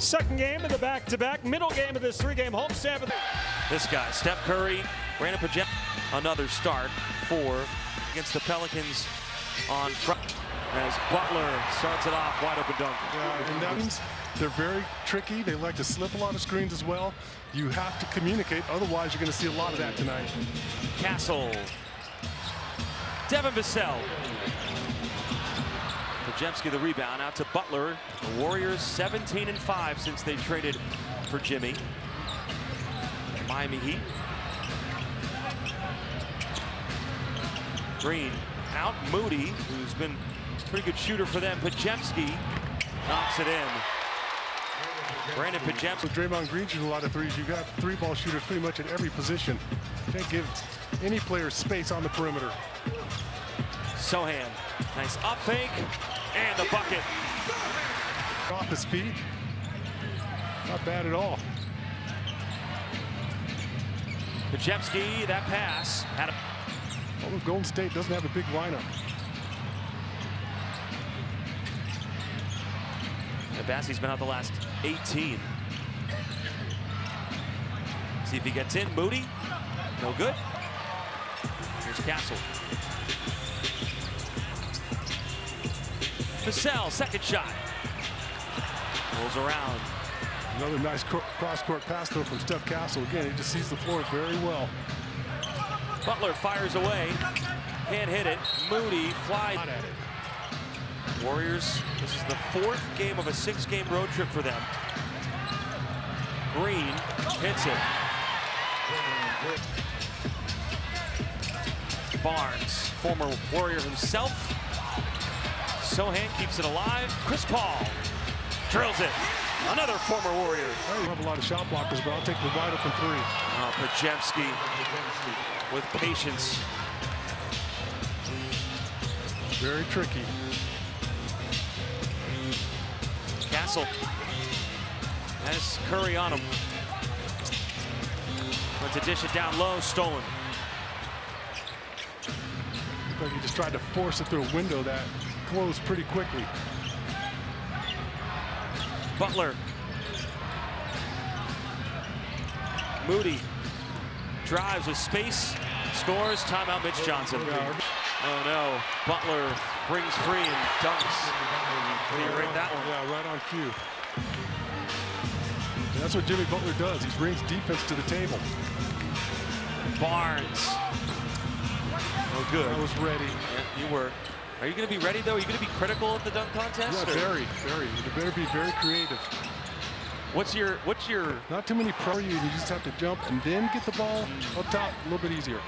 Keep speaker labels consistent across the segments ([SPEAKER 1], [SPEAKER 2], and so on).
[SPEAKER 1] Second game of the back-to-back, middle game of this three-game homestand.
[SPEAKER 2] This guy, Steph Curry, Brandon Pajemski, another start against the Pelicans on front. As Butler starts it off, wide open dunk.
[SPEAKER 3] Yeah, and that means they're very tricky. They like to slip a lot of screens as well. You have to communicate, otherwise you're going to see a lot of that tonight.
[SPEAKER 2] Castle. Devin Vassell. Pajemski the rebound out to Butler. The Warriors 17-5 since they traded for Jimmy. Miami Heat. Green out. Moody, who's been a pretty good shooter for them. Pajemski knocks it in. Brandon Pajemski.
[SPEAKER 3] With Draymond Green shooting a lot of threes, you've got three-ball shooters pretty much at every position. Can't give any player space on the perimeter.
[SPEAKER 2] Sohan, nice up fake, and the bucket.
[SPEAKER 3] Off his feet, not bad at all.
[SPEAKER 2] Pajemski, that pass.
[SPEAKER 3] Although Golden State doesn't have a big lineup.
[SPEAKER 2] Bassey's been out the last 18. See if he gets in. Moody, no good. Here's Castle. Vassell, second shot. Rolls around.
[SPEAKER 3] Another nice cross-court pass though from Steph Castle. Again, he just sees the floor very well.
[SPEAKER 2] Butler fires away. Can't hit it. Moody flies at it. Warriors, this is the fourth game of a six-game road trip for them. Green hits it. Barnes, former Warrior himself. Sohan keeps it alive. Chris Paul drills it. Another former Warrior.
[SPEAKER 3] I don't have a lot of shot blockers, but I'll take the wide open three.
[SPEAKER 2] Oh, Pajemski with patience.
[SPEAKER 3] Very tricky.
[SPEAKER 2] Castle has Curry on him. Went to dish it down low, stolen.
[SPEAKER 3] Looks like he just tried to force it through a window that closed pretty quickly.
[SPEAKER 2] Butler. Moody drives with space, scores. Timeout, Mitch Johnson. Oh no, Butler brings free and dunks. Can you rate that one?
[SPEAKER 3] Yeah, right on cue. And that's what Jimmy Butler does. He brings defense to the table.
[SPEAKER 2] Barnes. Oh, good.
[SPEAKER 3] I was ready.
[SPEAKER 2] Yeah, you were. Are you going to be ready, though? Are you going to be critical of the dunk contest?
[SPEAKER 3] Yeah, very. You better be very creative.
[SPEAKER 2] What's your?
[SPEAKER 3] Not too many pro you just have to jump and then get the ball up top a little bit easier.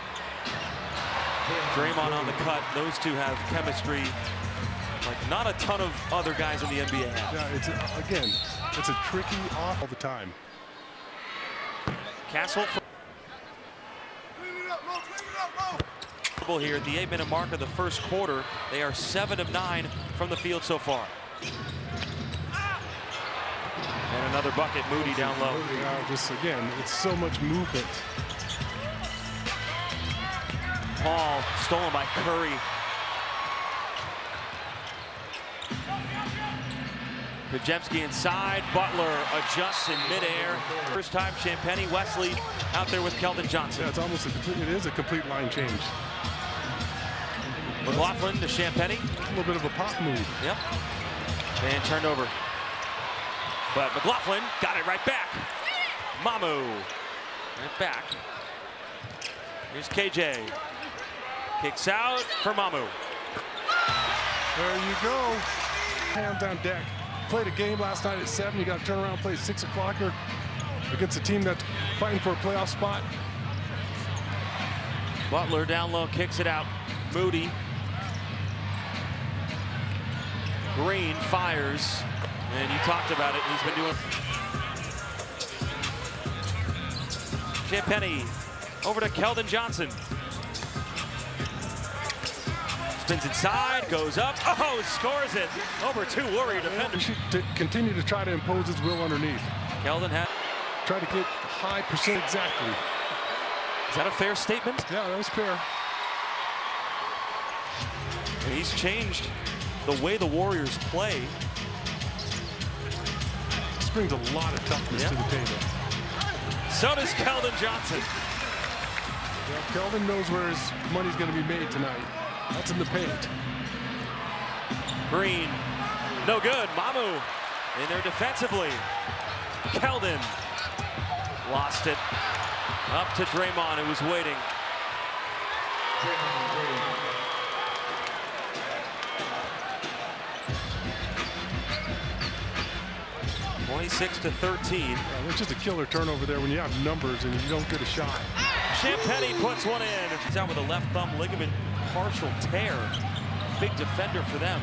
[SPEAKER 2] Draymond on the cut. Those two have chemistry like not a ton of other guys in the NBA have.
[SPEAKER 3] Yeah, it's a tricky off all the time.
[SPEAKER 2] Castle here at the 8-minute mark of the first quarter. They are 7 of 9 from the field so far. And another bucket. Moody down low.
[SPEAKER 3] Just again, it's so much movement.
[SPEAKER 2] Paul stolen by Curry. Pajemski inside. Butler adjusts in midair. First time Champagnie Wesley out there with Keldon Johnson.
[SPEAKER 3] Yeah, it is a complete line change.
[SPEAKER 2] McLaughlin to Champagnie.
[SPEAKER 3] A little bit of a pop move.
[SPEAKER 2] Yep. And turned over. But McLaughlin got it right back. Mamu. Right back. Here's KJ. Kicks out for Mamu.
[SPEAKER 3] There you go. Hands on deck. Played a game last night at 7. You got to turn around and play 6 o'clocker against a team that's fighting for a playoff spot.
[SPEAKER 2] Butler down low, kicks it out. Moody. Green fires. And you talked about it. He's been doing. Champagnie over to Keldon Johnson. Spins inside, goes up, oh, scores it over 2 Warrior defenders.
[SPEAKER 3] He should continue to try to impose his will underneath.
[SPEAKER 2] Keldon had.
[SPEAKER 3] Try to get high percent exactly.
[SPEAKER 2] Is that a fair statement?
[SPEAKER 3] Yeah, that was fair.
[SPEAKER 2] And he's changed the way the Warriors play.
[SPEAKER 3] brings a lot of toughness to the table.
[SPEAKER 2] So does Keldon Johnson.
[SPEAKER 3] Yeah, Keldon knows where his money's going to be made tonight. That's in the paint.
[SPEAKER 2] Green, no good. Mamu in there defensively. Keldon lost it. Up to Draymond, who was waiting. 26-13.
[SPEAKER 3] It's just a killer turnover there when you have numbers and you don't get a shot.
[SPEAKER 2] Champagnie puts one in. He's out with a left thumb ligament partial tear. Big defender for them.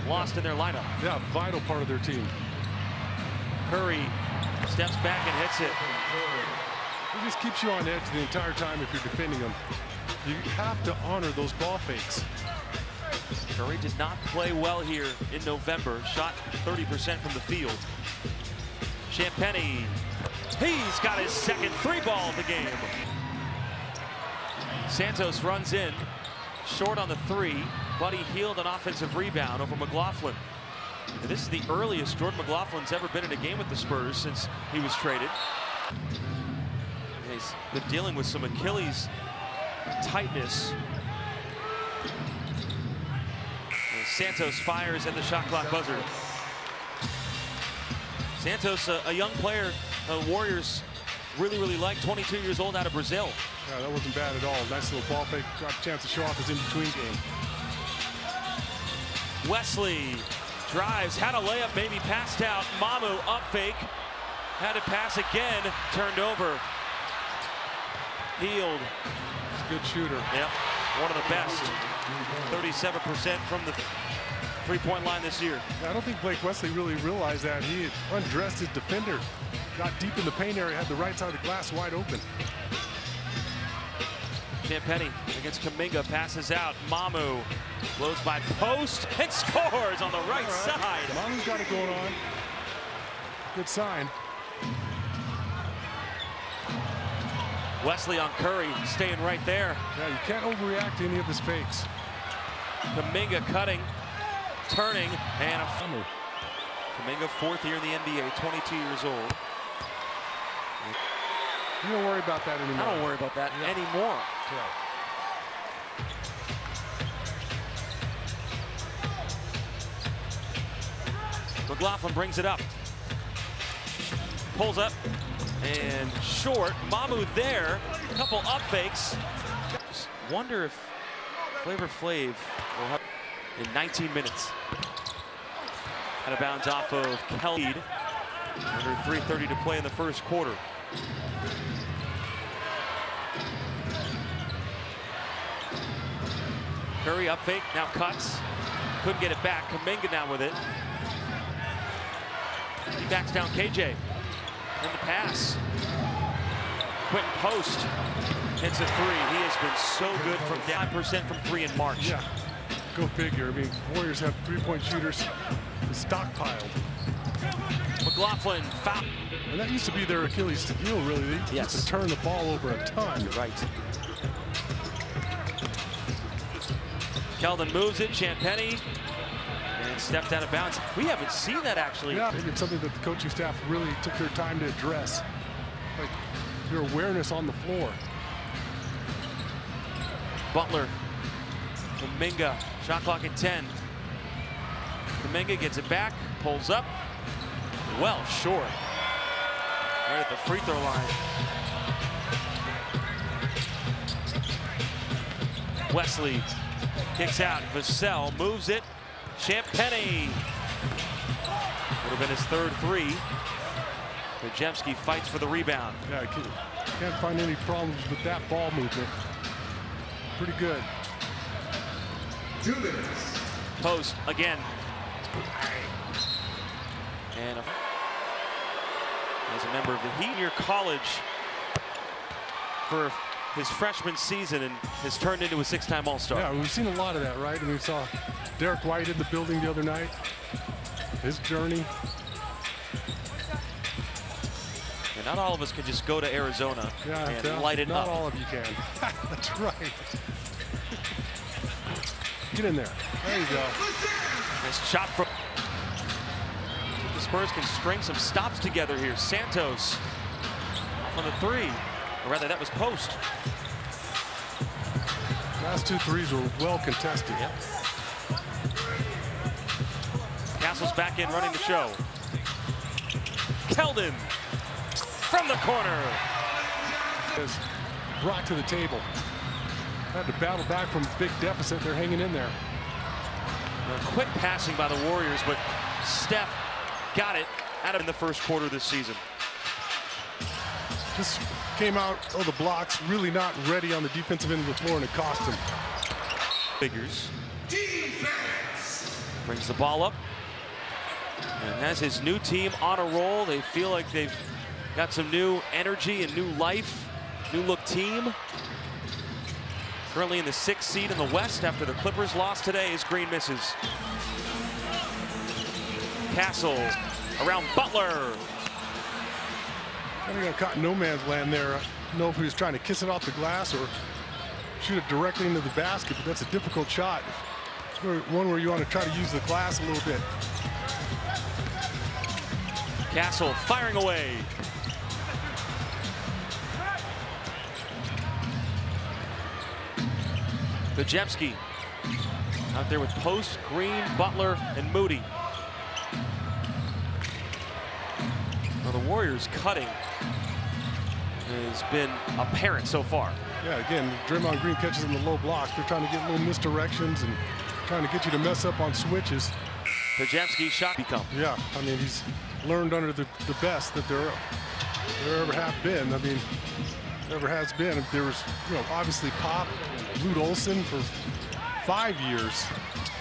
[SPEAKER 2] Lost in their lineup.
[SPEAKER 3] Yeah, vital part of their team.
[SPEAKER 2] Curry steps back and hits it.
[SPEAKER 3] It just keeps you on edge the entire time if you're defending them. You have to honor those ball fakes.
[SPEAKER 2] Curry did not play well here in November. Shot 30% from the field. Champagnie, he's got his second three ball of the game. Santos runs in, short on the three. Buddy Hield an offensive rebound over McLaughlin. And this is the earliest Jordan McLaughlin's ever been in a game with the Spurs since he was traded. He's been dealing with some Achilles tightness. And Santos fires at the shot clock buzzer. Santos, a young player, Warriors really like, 22 years old, out of Brazil.
[SPEAKER 3] Yeah, that wasn't bad at all. Nice little ball fake. Got a chance to show off his in-between game.
[SPEAKER 2] Wesley drives, had a layup, maybe passed out. Mamu up fake, had to pass again, turned over. Hield.
[SPEAKER 3] He's a good shooter.
[SPEAKER 2] Yep, one of the best. 37% from the three-point line this year.
[SPEAKER 3] I don't think Blake Wesley really realized that. He undressed his defender, got deep in the paint area, had the right side of the glass wide open.
[SPEAKER 2] Champagnie against Kuminga, passes out. Mamu blows by post and scores on the right side.
[SPEAKER 3] Mamu's got it going on. Good sign.
[SPEAKER 2] Wesley on Curry, staying right there.
[SPEAKER 3] Yeah, you can't overreact to any of his fakes.
[SPEAKER 2] Kuminga cutting, turning, and a Kuminga, fourth year in the NBA, 22 years old.
[SPEAKER 3] You don't worry about that anymore.
[SPEAKER 2] I don't worry about that anymore.
[SPEAKER 3] Yeah.
[SPEAKER 2] McLaughlin brings it up. Pulls up and short. Mamu there. A couple up fakes. Just wonder if Flavor Flav will have in 19 minutes. Out of bounds off of Kelly. Under 3:30 to play in the first quarter. Curry up fake, now cuts. Couldn't get it back. Kuminga now with it. He backs down KJ. And the pass. Quentin Post hits a three. He has been so good from down 5% from three in March.
[SPEAKER 3] Yeah, go figure. I mean, Warriors have three-point shooters stockpiled.
[SPEAKER 2] McLaughlin foul.
[SPEAKER 3] And that used to be their Achilles heel, really. They used to turn the ball over a ton.
[SPEAKER 2] You're right. Keldon moves it, Champagnie, and stepped out of bounds. We haven't seen that actually.
[SPEAKER 3] Yeah, maybe it's something that the coaching staff really took their time to address. Like your awareness on the floor.
[SPEAKER 2] Butler, Kuminga, shot clock at 10. Kuminga gets it back, pulls up, well short. Right at the free throw line. Wesley kicks out, Vassell moves it, Champagnie. Would have been his third three. Podziemski fights for the rebound.
[SPEAKER 3] Yeah, can't find any problems with that ball movement. Pretty good.
[SPEAKER 4] 2 minutes.
[SPEAKER 2] Post again. And as a member of the Heat, near college for his freshman season and has turned into a 6-time All-Star.
[SPEAKER 3] Yeah, we've seen a lot of that, right? And we saw Derek White in the building the other night. His journey.
[SPEAKER 2] And not all of us can just go to Arizona and light it up.
[SPEAKER 3] Not all of you can. That's right. Get in there. There you go.
[SPEAKER 2] Nice chop from. This Spurs can string some stops together here. Santos off on the three, or rather that was post.
[SPEAKER 3] Last 2 threes were well contested.
[SPEAKER 2] Yep. Castle's back in running the show. Keldon from the corner.
[SPEAKER 3] Is brought to the table. Had to battle back from a big deficit. They're hanging in there.
[SPEAKER 2] Quick passing by the Warriors, but Steph got it out of in the first quarter this season.
[SPEAKER 3] Just came out of the blocks, really not ready on the defensive end of the floor, and it cost him.
[SPEAKER 2] Figures.
[SPEAKER 4] Defense.
[SPEAKER 2] Brings the ball up and has his new team on a roll. They feel like they've got some new energy and new life, new look team. Currently in the 6th seed in the West after the Clippers lost today as Green misses. Castle around Butler.
[SPEAKER 3] I think I caught no man's land there. I don't know if he was trying to kiss it off the glass or shoot it directly into the basket, but that's a difficult shot. It's one where you want to try to use the glass a little bit.
[SPEAKER 2] Castle firing away. Bajewski out there with Post, Green, Butler, and Moody. Well, the Warriors cutting has been apparent so far.
[SPEAKER 3] Yeah, again, Draymond Green catches in the low block. They're trying to get little misdirections and trying to get you to mess up on switches.
[SPEAKER 2] Bajewski shot become.
[SPEAKER 3] Yeah, I mean, he's learned under the best that there ever have been. I mean, ever has been. There was, obviously Pop and Lute Olson for 5 years.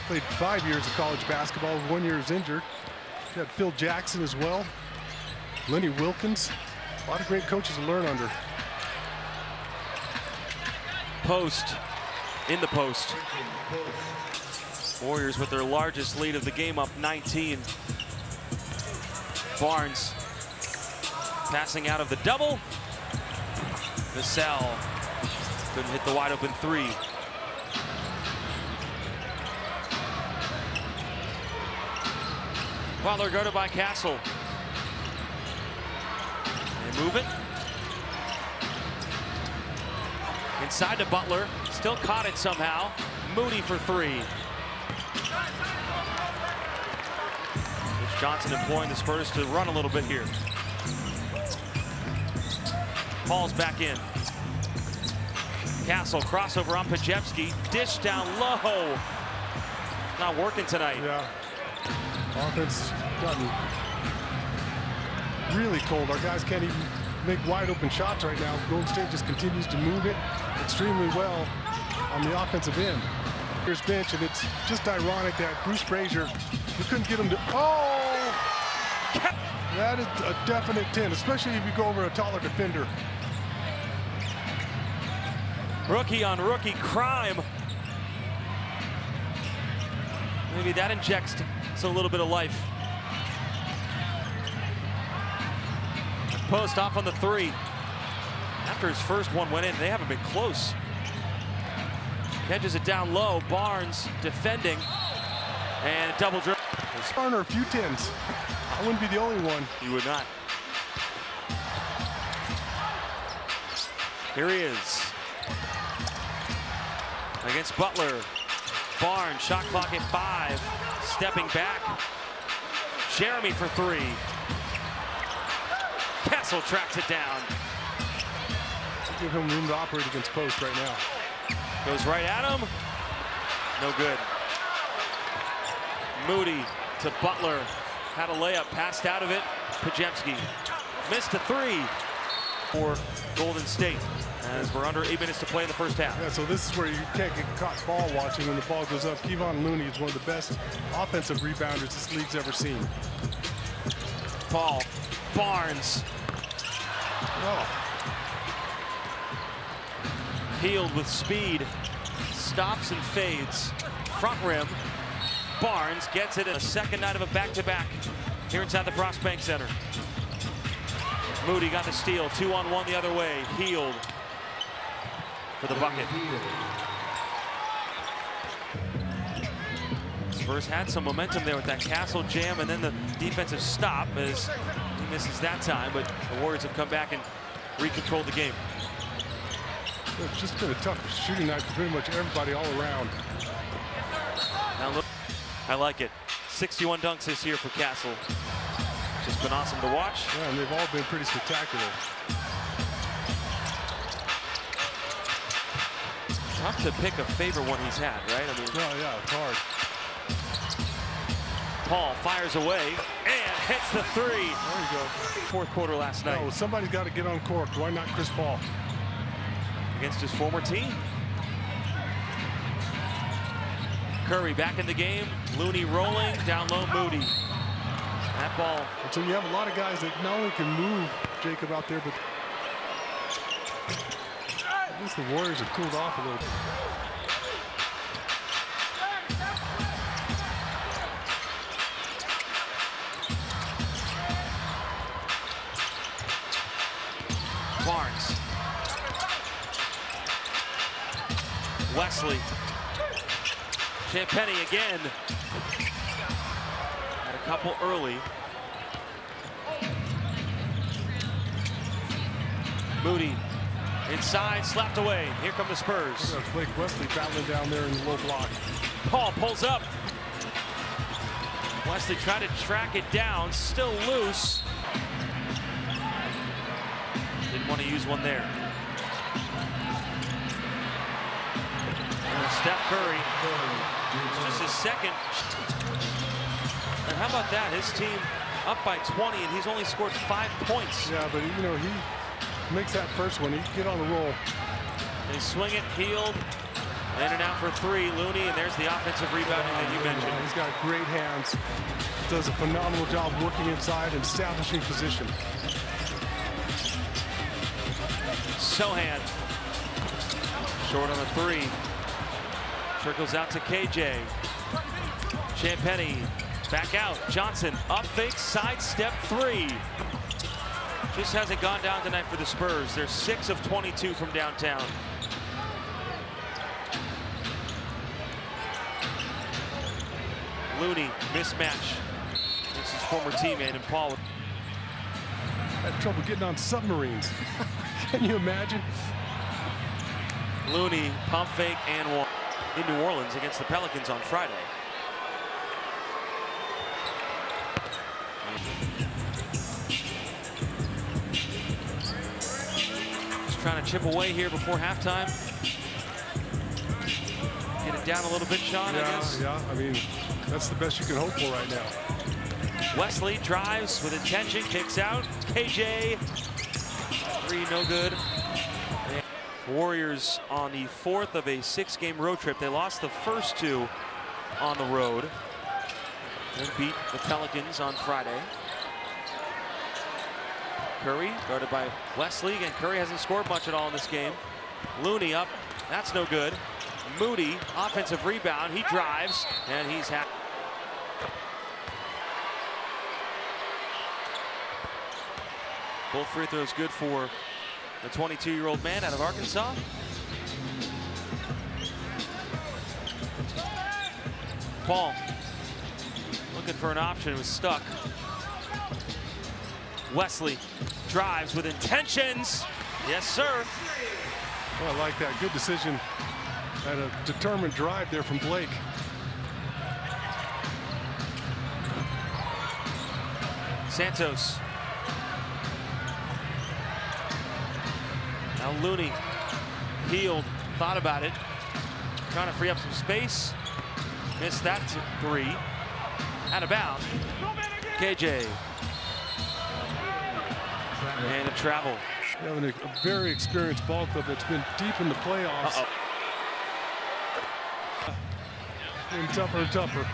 [SPEAKER 3] Played 5 years of college basketball. 1 year is injured. You had Phil Jackson as well. Lenny Wilkins. A lot of great coaches to learn under.
[SPEAKER 2] Post in the post. Warriors with their largest lead of the game, up 19. Barnes passing out of the double. Vassell couldn't hit the wide open three. Butler guarded by Castle. They move it. Inside to Butler, still caught it somehow. Moody for three. Rich Johnson employing the Spurs to run a little bit here. Paul's back in. Castle crossover on Bajewski. Dish down low. Not working tonight.
[SPEAKER 3] Yeah. Offense has gotten really cold. Our guys can't even make wide open shots right now. Golden State just continues to move it extremely well on the offensive end. Here's bench, and it's just ironic that Bruce Frazier, we couldn't get him to, that is a definite 10, especially if you go over a taller defender.
[SPEAKER 2] Rookie on rookie crime. Maybe that injects a little bit of life. Post off on the three. After his first one went in, they haven't been close. Catches it down low. Barnes defending. And a double dribble.
[SPEAKER 3] Garner a few 10s. I wouldn't be the only one.
[SPEAKER 2] You would not. Here he is. Against Butler. Barnes, shot clock at 5. Stepping back. Jeremy for three. Castle tracks it down.
[SPEAKER 3] Give him room to operate against post right now.
[SPEAKER 2] Goes right at him. No good. Moody to Butler. Had a layup, passed out of it. Bajewski missed a three for Golden State as we're under 8 minutes to play in the first half.
[SPEAKER 3] Yeah, so this is where you can't get caught ball watching when the ball goes up. Kevon Looney is one of the best offensive rebounders this league's ever seen.
[SPEAKER 2] Paul, Barnes.
[SPEAKER 3] Oh.
[SPEAKER 2] Healed with speed. Stops and fades. Front rim. Barnes gets it in a second night of a back-to-back here inside the Frost Bank Center. Moody got the steal. 2-on-1 the other way. Healed for the bucket. Spurs had some momentum there with that Castle jam and then the defensive stop as he misses that time, but the Warriors have come back and recontrolled the game.
[SPEAKER 3] It's just been a tough shooting night for pretty much everybody all around.
[SPEAKER 2] Now look, I like it. 61 dunks this year for Castle. Just been awesome to watch.
[SPEAKER 3] Yeah, and they've all been pretty spectacular.
[SPEAKER 2] Tough to pick a favorite one he's had, right? I mean,
[SPEAKER 3] Oh yeah, it's hard.
[SPEAKER 2] Paul fires away and hits the three.
[SPEAKER 3] There you go.
[SPEAKER 2] Fourth quarter last night.
[SPEAKER 3] No, somebody's got to get uncorked. Why not Chris Paul?
[SPEAKER 2] Against his former team. Curry back in the game. Looney rolling, down low, Moody. That ball.
[SPEAKER 3] And so you have a lot of guys that not only can move Jacob out there, but at least the Warriors have cooled off a little bit.
[SPEAKER 2] Barnes. Wesley. Champagny again. Had a couple early. Moody inside, slapped away. Here come the Spurs.
[SPEAKER 3] Blake Wesley battling down there in the low block.
[SPEAKER 2] Paul pulls up. Wesley tried to track it down, still loose. Didn't want to use one there. And Steph Curry, it's just his second. And how about that? His team up by 20, and he's only scored 5 points.
[SPEAKER 3] Yeah, but you know, he makes that first one. He can get on the roll.
[SPEAKER 2] They swing it, Healed, in and out for three. Looney, and there's the offensive rebounding that you mentioned.
[SPEAKER 3] He's got great hands. Does a phenomenal job working inside and establishing position.
[SPEAKER 2] Sohan, short on the three. Trickles out to KJ. Champagny, back out. Johnson, up fake, sidestep three. Just hasn't gone down tonight for the Spurs. They're 6 of 22 from downtown. Looney, mismatch. This is his former teammate, and Paul.
[SPEAKER 3] Had trouble getting on submarines. Can you imagine?
[SPEAKER 2] Looney, pump fake and one in New Orleans against the Pelicans on Friday. Just trying to chip away here before halftime. Get it down a little bit, Sean, I guess.
[SPEAKER 3] Yeah, I mean, that's the best you can hope for right now.
[SPEAKER 2] Wesley drives with intention, kicks out. KJ, three, no good. Warriors on the 4th of a 6-game road trip. They lost the first 2 on the road. Then beat the Pelicans on Friday. Curry guarded by Wesley, and Curry hasn't scored much at all in this game. Looney up, that's no good. Moody, offensive rebound, he drives, and he's happy. Both free throws good for the 22-year-old man out of Arkansas. Paul looking for an option, was stuck. Wesley drives with intentions. Yes, sir.
[SPEAKER 3] Well, I like that. Good decision. And a determined drive there from Blake.
[SPEAKER 2] Santos. Now Looney, Healed, thought about it. Trying to free up some space. Missed that three. Out of bounds. KJ. And a travel.
[SPEAKER 3] Having a very experienced ball club that's been deep in the playoffs. Getting tougher and tougher.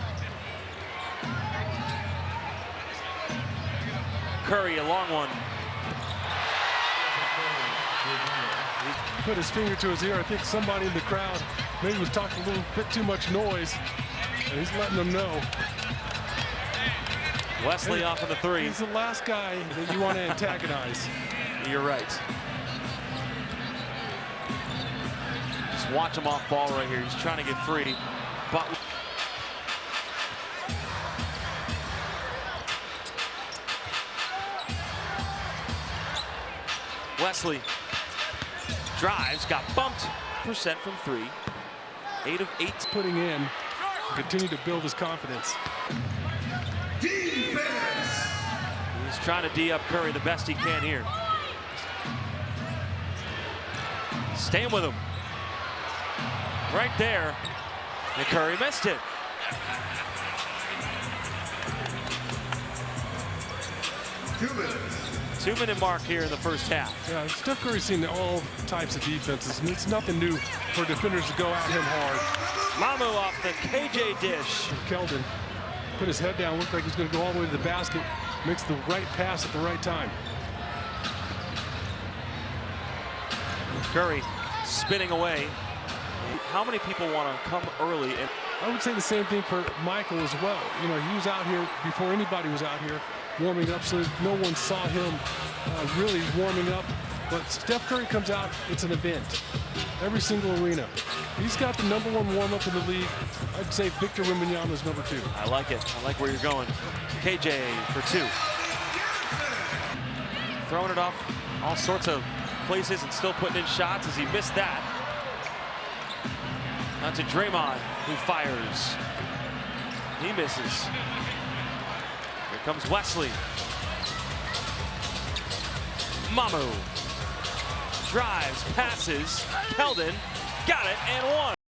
[SPEAKER 2] Curry, a long one.
[SPEAKER 3] He put his finger to his ear. I think somebody in the crowd maybe was talking a little bit too much noise, and he's letting them know.
[SPEAKER 2] Wesley off of the three.
[SPEAKER 3] He's the last guy that you want to antagonize.
[SPEAKER 2] You're right. Just watch him off ball right here. He's trying to get free. But Wesley drives, got bumped percent from 3. 8 of 8.
[SPEAKER 3] Putting in to continue to build his confidence.
[SPEAKER 4] Defense.
[SPEAKER 2] He's trying to D up Curry the best he can here. Staying with him. Right there. And Curry missed it. Two-minute mark here in the first half.
[SPEAKER 3] Yeah, Steph Curry's seen all types of defenses, and it's nothing new for defenders to go at him hard.
[SPEAKER 2] Mamu off the KJ dish.
[SPEAKER 3] Keldon put his head down, looked like he's going to go all the way to the basket, makes the right pass at the right time.
[SPEAKER 2] Curry spinning away. How many people want to come early? And
[SPEAKER 3] I would say the same thing for Michael as well. You know, he was out here before anybody was out here warming up, so no one saw him really warming up. But Steph Curry comes out, it's an event. Every single arena. He's got the #1 warm-up in the league. I'd say Victor Wembanyama's number 2.
[SPEAKER 2] I like it. I like where you're going. KJ for 2. Throwing it off all sorts of places and still putting in shots as he missed that. Now to Draymond, who fires. He misses. Here comes Wesley. Mamu drives, passes. Keldon got it and one.